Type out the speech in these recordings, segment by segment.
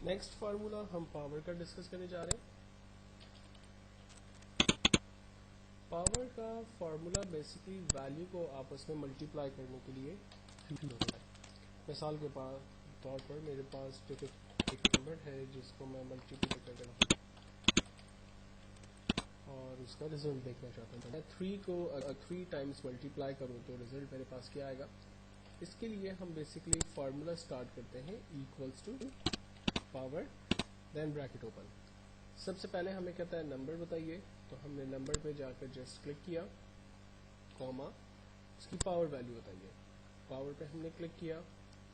Next formula हम power का discuss करने जा रहे हैं। पावर का फार्मूला बेसिकली वैल्यू को आपस में मल्टीप्लाई करने के लिए होता है। मिसाल के तौर पर मेरे पास एक नंबर है जिसको मैं मल्टीप्लाई कर रहा हूँ और उसका रिजल्ट देखना चाहता हूँ। मैं 3 को 3 टाइम्स मल्टीप्लाई करूँ तो रिजल्ट मेरे पास क्या आएगा। इसके लिए हम बेसिकली फार्मूला स्टार्ट करते हैं equals to power then bracket open. सबसे पहले हमें कहता है नंबर बताइए, तो हमने नंबर पे जाकर जस्ट क्लिक किया, कॉमा, उसकी पावर वैल्यू बताइए। पावर पे हमने क्लिक किया,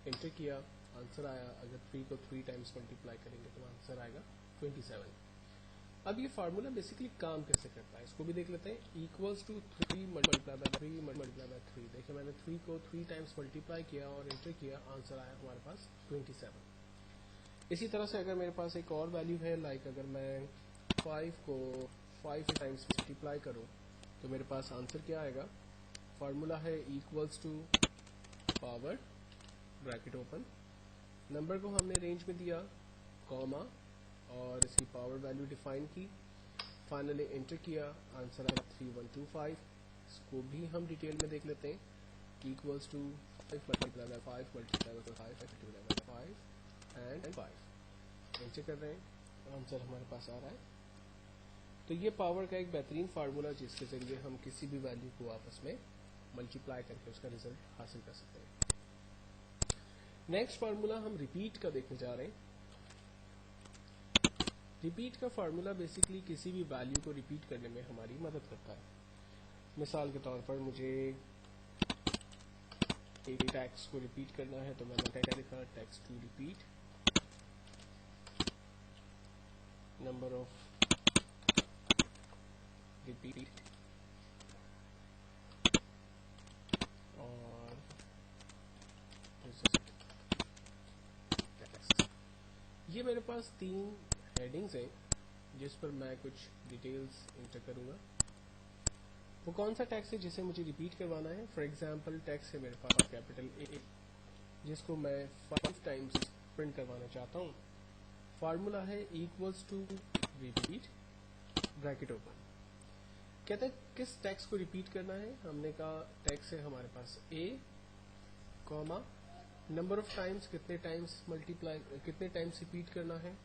एंटर किया, आंसर आया। अगर 3 को 3 टाइम्स मल्टीप्लाई करेंगे तो आंसर आएगा 27। अब ये फार्मूला बेसिकली काम कैसे करता है इसको भी देख लेते हैं। Equals to 3 multiply by 3 multiply by 3। देखिए मैंने 3 को 3 टाइम्स मल्टीप्लाई किया और एंटर किया, आंसर आया हमारे पास 27। इसी तरह से अगर मेरे पास एक और वैल्यू है, लाइक अगर मैं 5 को 5 टाइम्स मल्टीप्लाई करूं तो मेरे पास आंसर क्या आएगा। फार्मूला है equals to power bracket open, number को हमने रेंज में दिया, कॉमा, और इसकी पावर वैल्यू डिफाइन की, फाइनली एंटर किया, आंसर आया 3125। इसको भी हम डिटेल में देख लेते हैं। Equals to 5 multiply by 5 multiply by 5 multiply by 5 and 5 enter कर रहे हैं, आंसर हमारे पास आ रहा है। तो ये पावर का एक बेहतरीन फार्मूला जिसके जरिए हम किसी भी वैल्यू को आपस में मल्टीप्लाई करके उसका रिजल्ट हासिल कर सकते हैं। नेक्स्ट फार्मूला हम रिपीट का देखने जा रहे हैं। रिपीट का फार्मूला बेसिकली किसी भी वैल्यू को रिपीट करने में हमारी मदद करता है। मिसाल के तौर पर मुझे एक टैक्स को रिपीट करना है तो मैंने लिखा text to repeat, number of repeat और ये मेरे पास 3 हेडिंग्स हैं जिस पर मैं कुछ डिटेल्स इंटर करूंगा। वो कौन सा टैक्स है जिसे मुझे रिपीट करवाना है। फॉर एग्जांपल टैक्स है मेरे पास कैपिटल ए जिसको मैं 5 टाइम्स प्रिंट करवाना चाहता हूँ। फार्मूला है equals to repeat bracket open. कहते हैं किस टैक्स को रिपीट करना है। हमने कहा टैक्स है हमारे पास ए, कॉमा, नंबर ऑफ टाइम्स कितने टाइम्स रिपीट करना है।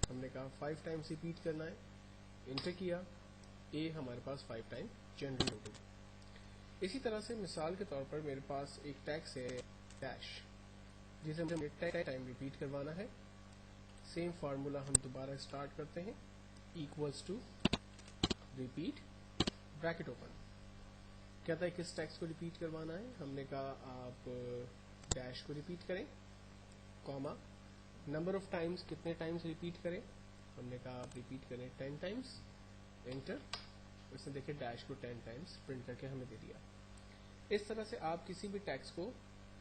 हमने कहा 5 टाइम्स रिपीट करना है, एंटर किया, ए हमारे पास 5 टाइम जनरेट हो गई। इसी तरह से मिसाल के तौर पर मेरे पास एक टैक्स है डैश जिसे मुझे 10 टाइम रिपीट करवाना है। सेम फार्मूला हम दोबारा स्टार्ट करते हैं, equals to repeat bracket open. कहता है किस टैक्स को रिपीट करवाना है। हमने कहा आप डैश को रिपीट करें, कॉमा, नंबर ऑफ टाइम्स कितने टाइम्स रिपीट करें। हमने कहा आप रिपीट करें 10 टाइम्स, एंटर। उसने देखे डैश को 10 टाइम्स प्रिंट करके हमें दे दिया। इस तरह से आप किसी भी टैक्स को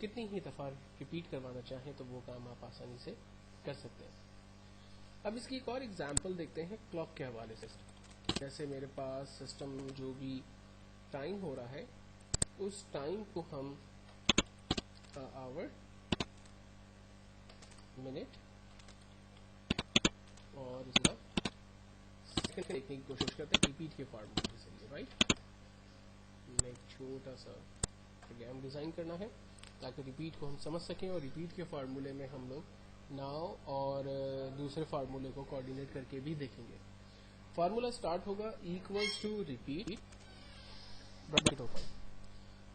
कितनी ही दफा रिपीट करवाना चाहें तो वो काम आप आसानी से कर सकते हैं। अब इसकी एक और एग्जांपल देखते हैं क्लॉक के हवाले से। जैसे मेरे पास सिस्टम जो भी टाइम हो रहा है उस टाइम को हम आवर, मिनट और इसका सेकंड देखने की कोशिश करते हैं रिपीट के फॉर्मूले के जरिए, राइट। मैं एक छोटा सा प्रोग्राम डिजाइन करना है ताकि रिपीट को हम समझ सकें और रिपीट के फार्मूले में हम लोग नाउ और दूसरे फार्मूले को कोऑर्डिनेट करके भी देखेंगे। फार्मूला स्टार्ट होगा equals to repeat bracket open.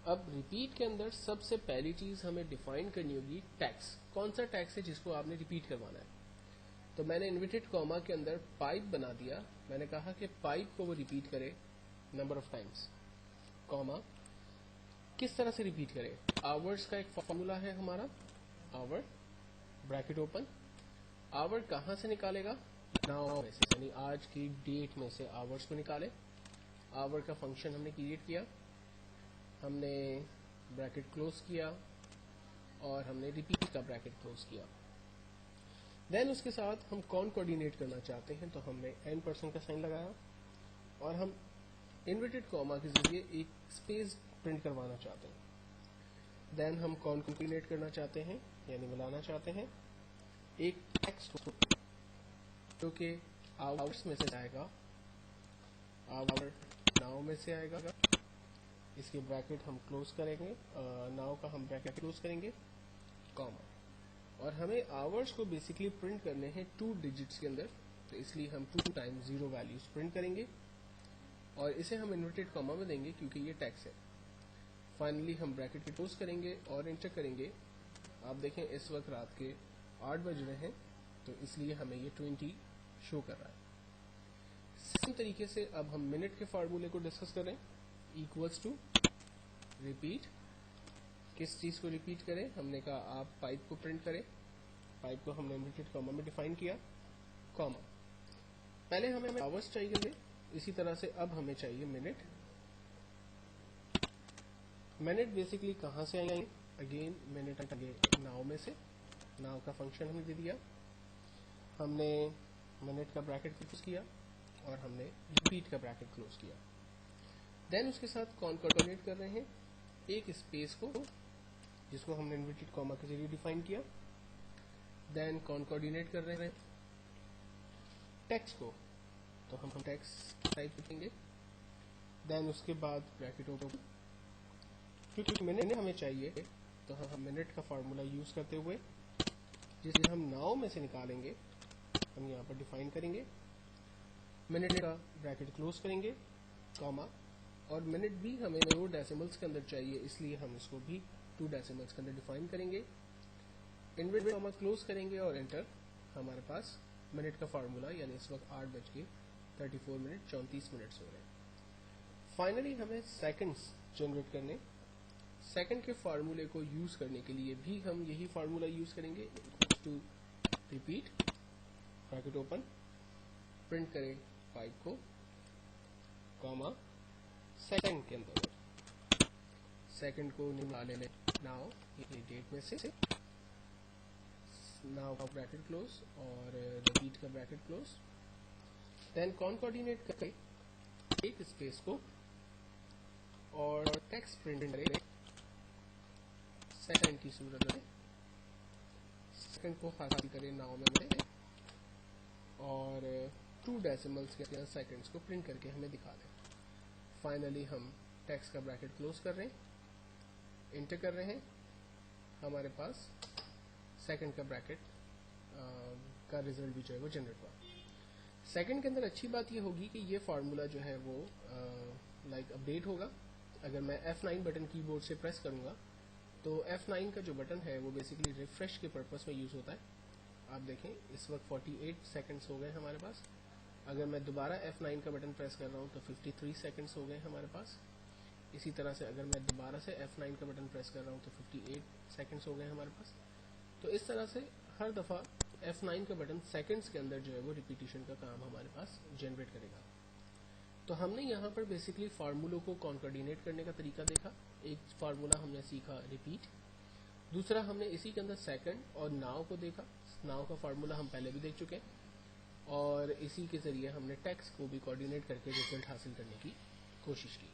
अब रिपीट के अंदर सबसे पहली चीज हमें डिफाइन करनी होगी टैक्स। कौन सा टैक्स है जिसको आपने रिपीट करवाना है। तो मैंने इन्वर्टेड कॉमा के अंदर पाइप बना दिया। मैंने कहा कि पाइप को वो रिपीट करे नंबर ऑफ टाइम्स, कॉमा, किस तरह से रिपीट करे। आवर्स का एक फॉर्मूला है हमारा, आवर ब्रैकेट ओपन। आवर कहां से निकालेगा, नाउ में से, यानी आज की डेट में से आवर्स को निकाले। आवर का फंक्शन हमने क्रिएट किया, हमने ब्रैकेट क्लोज किया और हमने रिपीट का ब्रैकेट क्लोज किया। देन उसके साथ हम कौन कोऑर्डिनेट करना चाहते हैं तो हमने n% का साइन लगाया और हम इन्वर्टेड कॉमा के जरिए एक स्पेस प्रिंट करवाना चाहते हैं। देन हम कौन कोऑर्डिनेट करना चाहते हैं यानी मिलाना चाहते हैं एक टेक्स्ट को जो कि आवर्स में से आएगा, आवर नाउ में से आएगा। इसके ब्रैकेट हम क्लोज करेंगे, नाउ का हम ब्रैकेट क्लोज करेंगे, कॉमा। और हमें आवर्स को बेसिकली प्रिंट करने हैं 2 डिजिट्स के अंदर, तो इसलिए हम 2 टाइम्स 0 वैल्यूज प्रिंट करेंगे और इसे हम इन्वर्टेड कॉमा में देंगे क्योंकि ये टेक्स्ट है। फाइनली हम ब्रैकेट को क्लोज करेंगे और एंटर करेंगे। आप देखें इस वक्त रात के 8 बज रहे हैं, तो इसलिए हमें ये 20 शो कर रहा है। सेम तरीके से अब हम मिनट के फार्मूले को डिस्कस करें। इक्वल्स टू रिपीट, किस चीज को रिपीट करें? हमने कहा आप पाइप को प्रिंट करें, पाइप को हमने इन्वर्टेड कॉमा में डिफाइन किया, कॉमा। पहले हमें आवर्स चाहिए, इसी तरह से अब हमें चाहिए मिनट। मिनट बेसिकली कहां से आएंगे? अगेन मिनट आएंगे नाउ में से, नाउ का फंक्शन हमने दे दिया, हमने मिनट का ब्रैकेट क्लोज किया और हमने रिपीट का ब्रैकेट क्लोज किया। देन उसके साथ कॉन्कैटिनेट कर रहे हैं एक स्पेस को जिसको हमने इन्वर्टेड कॉमा के जरिए डिफाइन किया। देन कॉन्कैटिनेट कर रहे हैं टेक्स्ट को, तो हम टेक्स्ट टाइप करेंगे। देन उसके बाद ब्रैकेट ओपन, क्योंकि मिनट हमें चाहिए तो हम मिनट का फार्मूला यूज करते हुए जिसे हम नाउ में से निकालेंगे हम यहाँ पर डिफाइन करेंगे। मिनट का ब्रैकेट क्लोज करेंगे, कॉमा। और मिनट भी हमें 2 डेसिमल्स के अंदर चाहिए, इसलिए हम इसको भी 2 डेसिमल्स के अंदर डिफाइन करेंगे। इन्वर्टेड कॉमा क्लोज करेंगे और एंटर। हमारे पास मिनट का फार्मूला यानी इस वक्त 8:34 हो रहे हैं। फाइनली हमें सेकंड्स जनरेट करने, सेकंड के फार्मूले को यूज करने के लिए भी हम यही फार्मूला यूज करेंगे। To repeat, bracket open, print करें पाइप को, कॉमा, सेकंड के अंदर, सेकंड को निकाले लें नाउ, ये डेट में से, नाउ का ब्रैकेट क्लोज और रिपीट का ब्रैकेट क्लोज। देन कॉन्कैटिनेट करके एक स्पेस को और टेक्स्ट प्रिंट करें सेकंड की सूरत में, सेकंड को हासिल करें नाउ में और 2 डेसिमल्स के अंदर सेकंड्स को प्रिंट करके हमें दिखा दें। फाइनली हम टेक्स्ट का ब्रैकेट क्लोज कर रहे हैं, एंटर कर रहे हैं। हमारे पास सेकंड का ब्रैकेट का रिजल्ट भी जो है वो जनरेट हुआ। सेकंड के अंदर अच्छी बात ये होगी कि ये फार्मूला जो है वो लाइक अपडेट होगा। अगर मैं F9 बटन कीबोर्ड से प्रेस करूंगा तो F9 का जो बटन है वो बेसिकली रिफ्रेश के पर्पस में यूज होता है। आप देखें इस वक्त 48 सेकंड्स हो गए हमारे पास। अगर मैं दोबारा F9 का बटन प्रेस कर रहा हूँ तो 53 सेकंड्स हो गए हमारे पास। इसी तरह से अगर मैं दोबारा से F9 का बटन प्रेस कर रहा हूँ तो 58 सेकंड्स हो गए हमारे पास। तो इस तरह से हर दफ़ा F9 का बटन सेकंड्स के अंदर जो है वो रिपीटिशन का काम हमारे पास जनरेट करेगा। तो हमने यहाँ पर बेसिकली फार्मूलों को कॉन्कैटिनेट करने का तरीका देखा। एक फार्मूला हमने सीखा रिपीट, दूसरा हमने इसी के अंदर सेकंड और नाउ को देखा। नाउ का फार्मूला हम पहले भी देख चुके हैं और इसी के ज़रिए हमने टेक्स्ट को भी कोऑर्डिनेट करके रिजल्ट हासिल करने की कोशिश की।